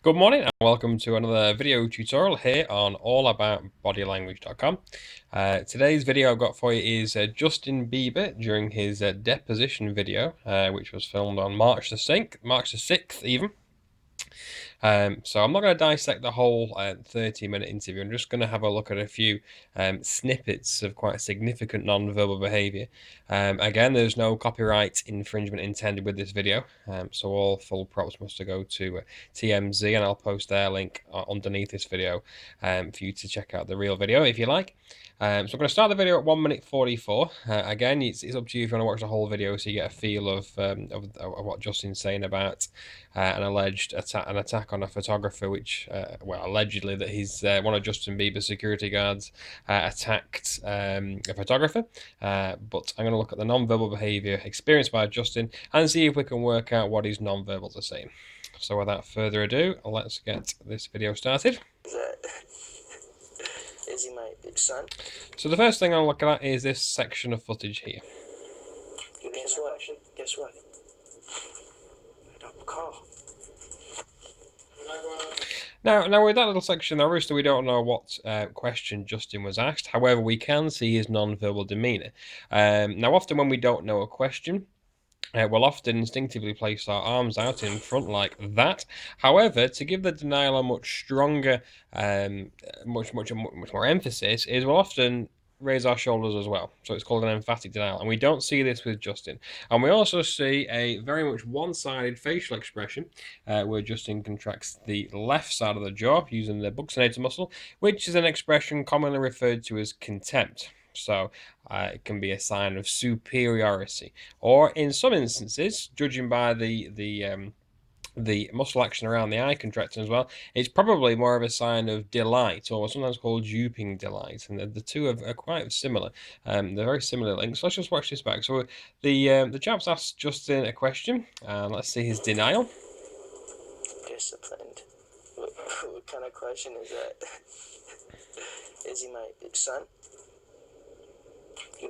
Good morning and welcome to another video tutorial here on allaboutbodylanguage.com. Today's video I've got for you is Justin Bieber during his deposition video, which was filmed on March the 6th even. So I'm not going to dissect the whole 30-minute interview. I'm just going to have a look at a few snippets of quite significant non-verbal behavior. Again, there's no copyright infringement intended with this video, so all full props must go to TMZ, and I'll post their link underneath this video for you to check out the real video if you like. So I'm going to start the video at 1 minute 44. Again, it's up to you if you want to watch the whole video so you get a feel of what Justin's saying about an alleged attack on a photographer, which, well, allegedly that he's one of Justin Bieber's security guards attacked a photographer. But I'm going to look at the non-verbal behaviour experienced by Justin and see if we can work out what his non-verbals are saying. So without further ado, let's get this video started. Is he my big son? So the first thing I'm looking at is this section of footage here. Guess what? Guess what? Call. Now with that little section, obviously we don't know what question Justin was asked. However, we can see his non-verbal demeanour. Now, often when we don't know a question, we'll often instinctively place our arms out in front like that. However, to give the denial a much stronger, much more emphasis, is we'll often raise our shoulders as well. So it's called an emphatic denial, and we don't see this with Justin. And we also see a very much one-sided facial expression where Justin contracts the left side of the jaw using the buccinator muscle, which is an expression commonly referred to as contempt. So it can be a sign of superiority, or in some instances, judging by the muscle action around the eye contracting as well, it's probably more of a sign of delight, or what's sometimes called duping delight, and the two are quite similar. They're very similar links. So let's just watch this back. So the chap's asked Justin a question, and let's see his denial. Disciplined. What kind of question is that? Is he my big son?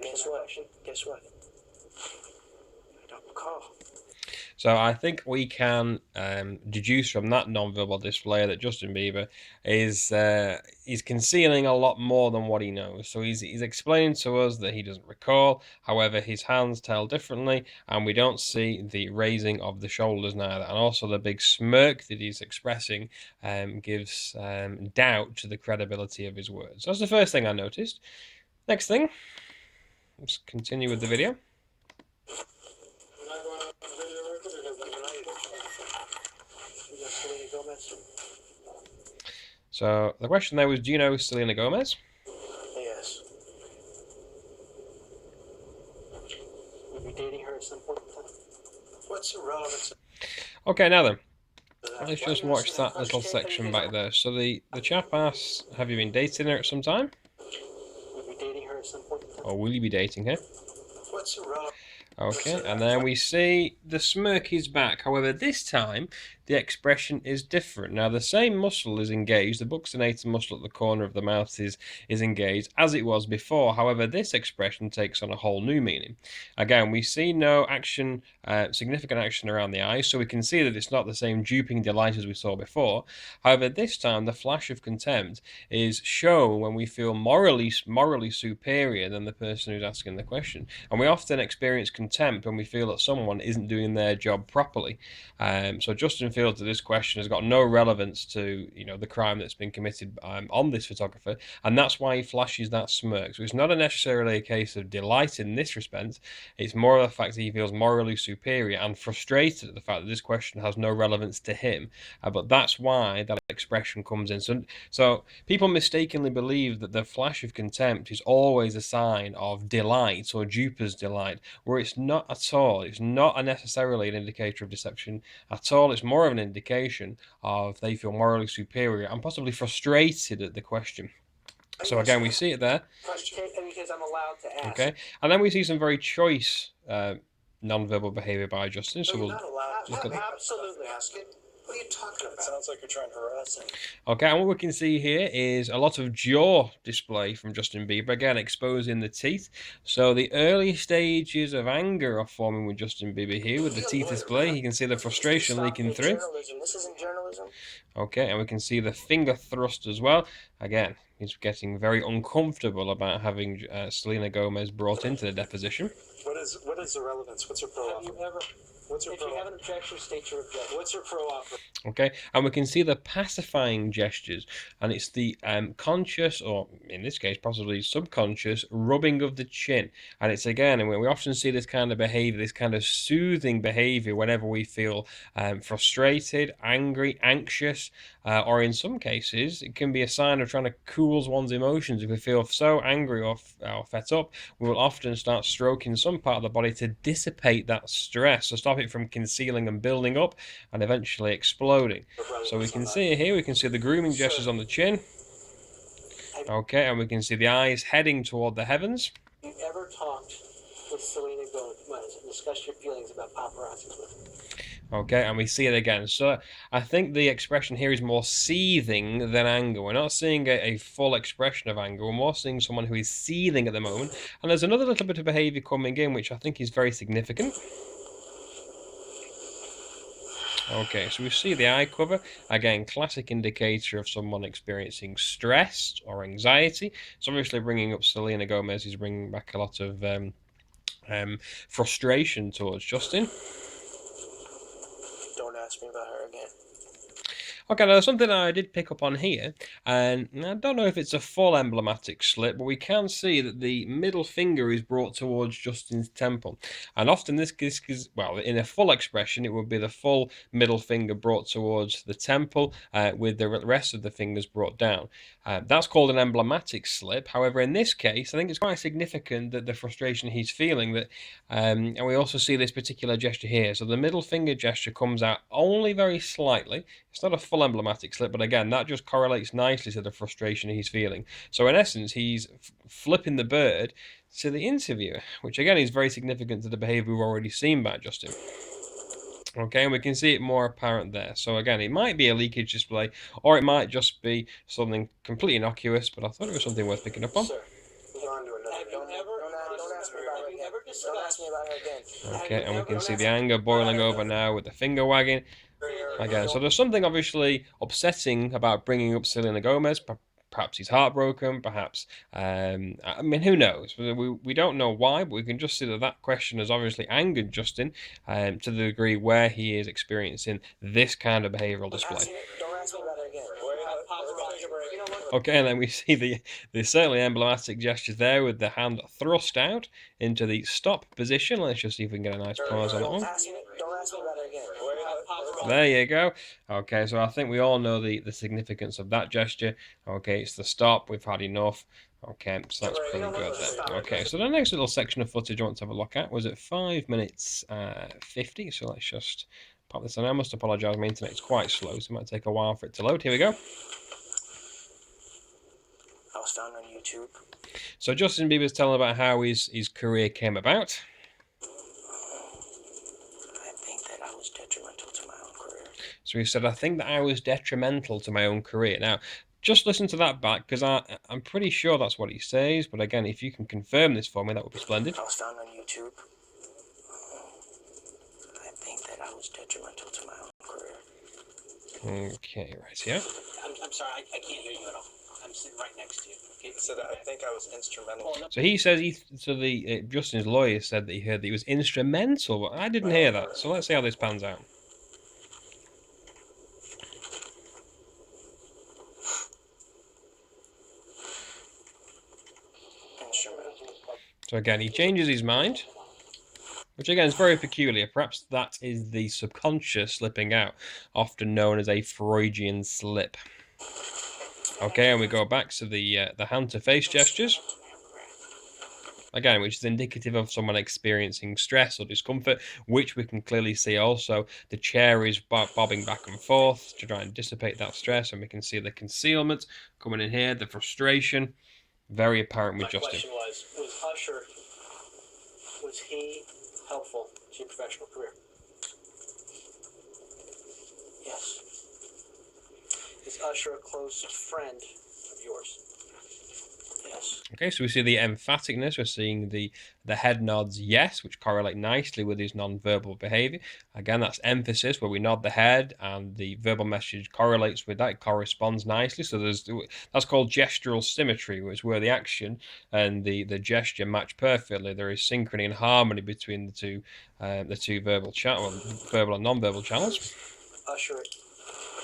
Guess what? Guess what? I don't call. So I think we can deduce from that non-verbal display that Justin Bieber is concealing a lot more than what he knows. So he's explaining to us that he doesn't recall. However, his hands tell differently, and we don't see the raising of the shoulders neither. And also the big smirk that he's expressing gives doubt to the credibility of his words. So that's the first thing I noticed. Next thing, let's continue with the video. So the question there was, do you know Selena Gomez? Yes. We'll be dating her at some point in time. What's the relevance? Okay, now then, let's just watch that little section back there. So the chap asks, have you been dating her at some time? We'll be dating her at some point in time. Or will you be dating her? What's the relevance? Okay, and then we see the smirk is back. However, this time the expression is different. Now, the same muscle is engaged. The buccinator muscle at the corner of the mouth is engaged as it was before. However, this expression takes on a whole new meaning. Again, we see no action, significant action around the eyes, so we can see that it's not the same duping delight as we saw before. However, this time the flash of contempt is shown when we feel morally superior than the person who's asking the question. And we often experience contempt when we feel that someone isn't doing their job properly. So Justin feels that this question has got no relevance to the crime that's been committed on this photographer, and that's why he flashes that smirk. So it's not necessarily a case of delight in this respect. It's more of the fact that he feels morally superior and frustrated at the fact that this question has no relevance to him. But that's why that expression comes in. So people mistakenly believe that the flash of contempt is always a sign of delight or duper's delight, where it's not at all. It's not necessarily an indicator of deception at all. It's more of an indication of they feel morally superior and possibly frustrated at the question. So again, we see it there. Because I'm allowed to ask. Okay, and then we see some very choice non-verbal behaviour by Justin. So we'll look at that. Absolutely ask it. What are you talking about? It sounds like you're trying to harass him. Okay, and what we can see here is a lot of jaw display from Justin Bieber, again exposing the teeth. So the early stages of anger are forming with Justin Bieber here with the teeth display. You can see the frustration leaking through. Journalism. This isn't journalism. Okay, and we can see the finger thrust as well. Again, he's getting very uncomfortable about having Selena Gomez brought into the deposition. What is the relevance? What's your pro offer? What's your If you have an objection, state your objection. What's your pro offer? Okay, and we can see the pacifying gestures, and it's the conscious, or in this case, possibly subconscious, rubbing of the chin. And it's again, and we often see this kind of behavior, this kind of soothing behavior whenever we feel frustrated, angry, anxious, or in some cases, it can be a sign of trying to cool one's emotions. If we feel so angry or fed up, we will often start stroking some part of the body to dissipate that stress, to stop it from concealing and building up and eventually exploding. So we can see here, we can see the grooming gestures on the chin. Okay, and we can see the eyes heading toward the heavens. Have you ever talked with Selena Gomez and discussed your feelings about paparazzi with her? Okay, and we see it again. So I think the expression here is more seething than anger. We're not seeing a full expression of anger. We're more seeing someone who is seething at the moment. And there's another little bit of behavior coming in, which I think is very significant. Okay, so we see the eye cover. Again, classic indicator of someone experiencing stress or anxiety. It's obviously bringing up Selena Gomez. He's bringing back a lot of frustration towards Justin. Don't ask me about her again. Okay, now something I did pick up on here, and I don't know if it's a full emblematic slip, but we can see that the middle finger is brought towards Justin's temple. And often this is, well, in a full expression, it would be the full middle finger brought towards the temple, with the rest of the fingers brought down. That's called an emblematic slip. However, in this case, I think it's quite significant that the frustration he's feeling, that, and we also see this particular gesture here. So the middle finger gesture comes out only very slightly. It's not a full emblematic slip, but again, that just correlates nicely to the frustration he's feeling. So in essence, he's flipping the bird to the interviewer, which again is very significant to the behavior we've already seen by Justin. Okay, and we can see it more apparent there. So again, it might be a leakage display, or it might just be something completely innocuous, but I thought it was something worth picking up on. Sir, don't ask me about her again. Don't ask me about her again. Okay, and we can see the anger boiling over now with the finger wagging. Again, so there's something obviously upsetting about bringing up Selena Gomez. Perhaps he's heartbroken, perhaps, I mean, who knows? We don't know why, but we can just see that that question has obviously angered Justin to the degree where he is experiencing this kind of behavioural display. Don't ask me about her again. Okay, and then we see the certainly emblematic gestures there with the hand thrust out into the stop position. Let's just see if we can get a nice pause on that one. Don't ask me about her again. There you go. Okay, so I think we all know the significance of that gesture. Okay, it's the stop. We've had enough. Okay, so that's pretty good there. Okay, so the next little section of footage I want to have a look at was at 5 minutes 50. So let's just pop this on. I must apologise, my internet's quite slow, so it might take a while for it to load. Here we go. I was found on YouTube. So Justin Bieber's telling about how his career came about. I think that I was detrimental to my own career. So he said, I think that I was detrimental to my own career. Now, just listen to that back, because I'm pretty sure that's what he says. But again, if you can confirm this for me, that would be splendid. I was found on YouTube. I think that I was detrimental to my own career. Okay, right here. I'm sorry, I can't hear you at all. I'm sitting right next to you. Okay, So that I think I was instrumental. So he says Justin's lawyer said that he heard that he was instrumental, but I didn't hear that. So let's see how this pans out. Instrumental. So again, he changes his mind, which again is very peculiar. Perhaps that is the subconscious slipping out, often known as a Freudian slip. Okay, and we go back to the hand-to-face gestures. Again, which is indicative of someone experiencing stress or discomfort, which we can clearly see also. The chair is bobbing back and forth to try and dissipate that stress, and we can see the concealment coming in here, the frustration, very apparent with Justin. My question was Usher, was he helpful to your professional career? Yes. Usher a close friend of yours? Yes. Okay, so we see the emphaticness. We're seeing the head nods yes, which correlate nicely with his non-verbal behavior. Again, that's emphasis where we nod the head and the verbal message correlates with that. It corresponds nicely. So that's called gestural symmetry, which is where the action and the gesture match perfectly. There is synchrony and harmony between the two verbal verbal and non-verbal channels. Usher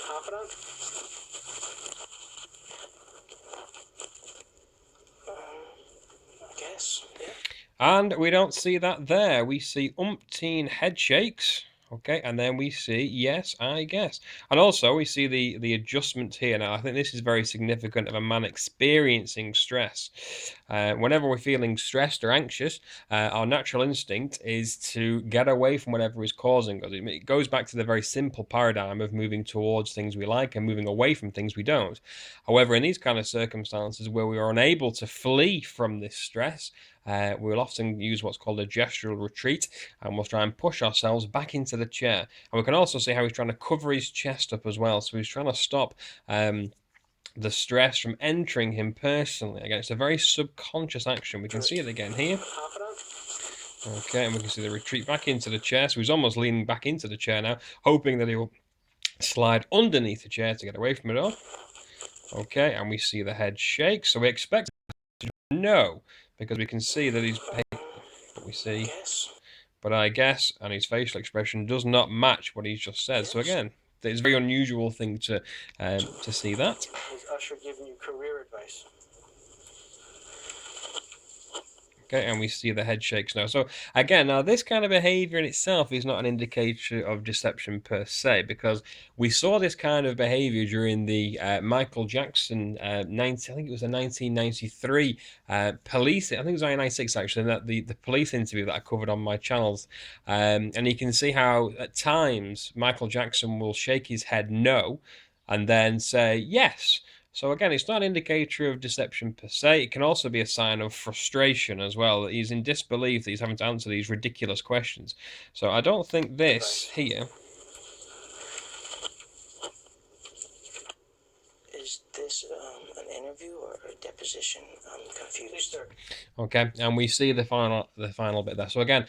confidant? I guess, yeah. And we don't see that there. We see umpteen head shakes. Okay, and then we see, yes, I guess. And also we see the adjustment here. Now, I think this is very significant of a man experiencing stress. Whenever we're feeling stressed or anxious, our natural instinct is to get away from whatever is causing us. It goes back to the very simple paradigm of moving towards things we like and moving away from things we don't. However, in these kind of circumstances where we are unable to flee from this stress, we'll often use what's called a gestural retreat, and we'll try and push ourselves back into the chair. And we can also see how he's trying to cover his chest up as well. So he's trying to stop the stress from entering him personally. Again, it's a very subconscious action. We can see it again here. Okay, and we can see the retreat back into the chair. So he's almost leaning back into the chair now, hoping that he will slide underneath the chair to get away from it all. Okay, and we see the head shake. So we expect no, because we can see that he's paid, but we see, but I guess, and his facial expression does not match what he's just said. So again, it's a very unusual thing to see that. Is Usher giving you career advice? Okay, and we see the head shakes now. So again, now this kind of behavior in itself is not an indicator of deception per se, because we saw this kind of behavior during the Michael Jackson I think it was the 1993 police. I think it was 1996 actually. That the police interview that I covered on my channels, and you can see how at times Michael Jackson will shake his head no, and then say yes. So again, it's not an indicator of deception per se. It can also be a sign of frustration as well. That he's in disbelief that he's having to answer these ridiculous questions. So I don't think this here. Is this an interview or a deposition? I'm confused. Okay, and we see the final bit there. So again,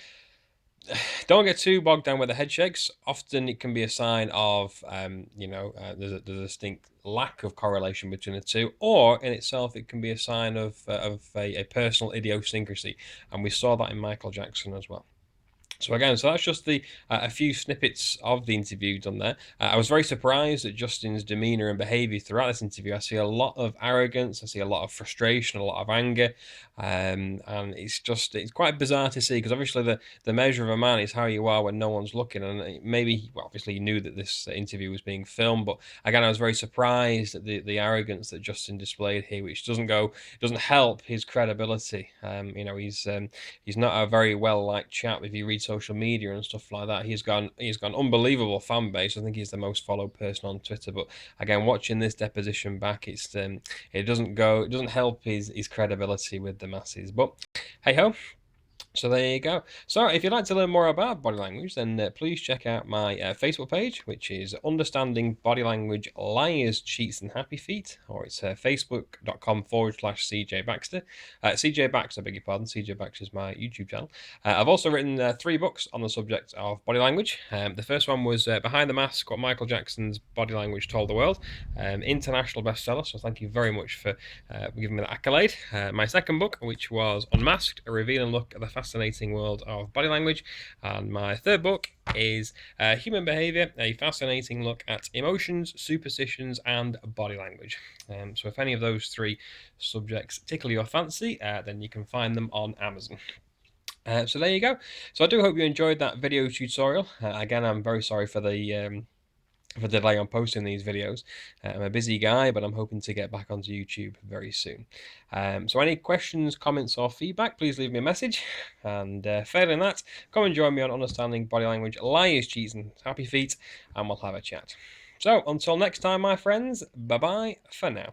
don't get too bogged down with the head shakes. Often it can be a sign of, there's a distinct lack of correlation between the two, or in itself it can be a sign of a personal idiosyncrasy, and we saw that in Michael Jackson as well. So again, that's just a few snippets of the interview done there. I was very surprised at Justin's demeanor and behavior throughout this interview. I see a lot of arrogance, I see a lot of frustration, a lot of anger, and it's quite bizarre to see, because obviously the measure of a man is how you are when no one's looking, and maybe, well, obviously he knew that this interview was being filmed, but again, I was very surprised at the arrogance that Justin displayed here, which doesn't help his credibility. He's not a very well liked chap if you read social media and stuff like that. He's got unbelievable fan base. I think he's the most followed person on Twitter. But again, watching this deposition back, it doesn't help his credibility with the masses. But hey ho. So there you go. So if you'd like to learn more about body language, then please check out my Facebook page, which is Understanding Body Language Liars, Cheats and Happy Feet, or it's facebook.com/CJ Baxter. CJ Baxter, I beg your pardon. CJ Baxter is my YouTube channel. I've also written 3 books on the subject of body language. The first one was Behind the Mask, What Michael Jackson's Body Language Told the World. International bestseller, so thank you very much for giving me that accolade. My second book, which was Unmasked, A Revealing Look at the Fascinating World of Body Language, and my third book is Human Behavior, a fascinating look at emotions, superstitions, and body language. So if any of those 3 subjects tickle your fancy, then you can find them on Amazon. So there you go. So I do hope you enjoyed that video tutorial. Again, I'm very sorry for the delay on posting these videos. I'm a busy guy, but I'm hoping to get back onto YouTube very soon. So any questions, comments, or feedback, please leave me a message. And failing that, come and join me on Understanding Body Language Liars, Cheats and Happy Feet, and we'll have a chat. So until next time, my friends, bye-bye for now.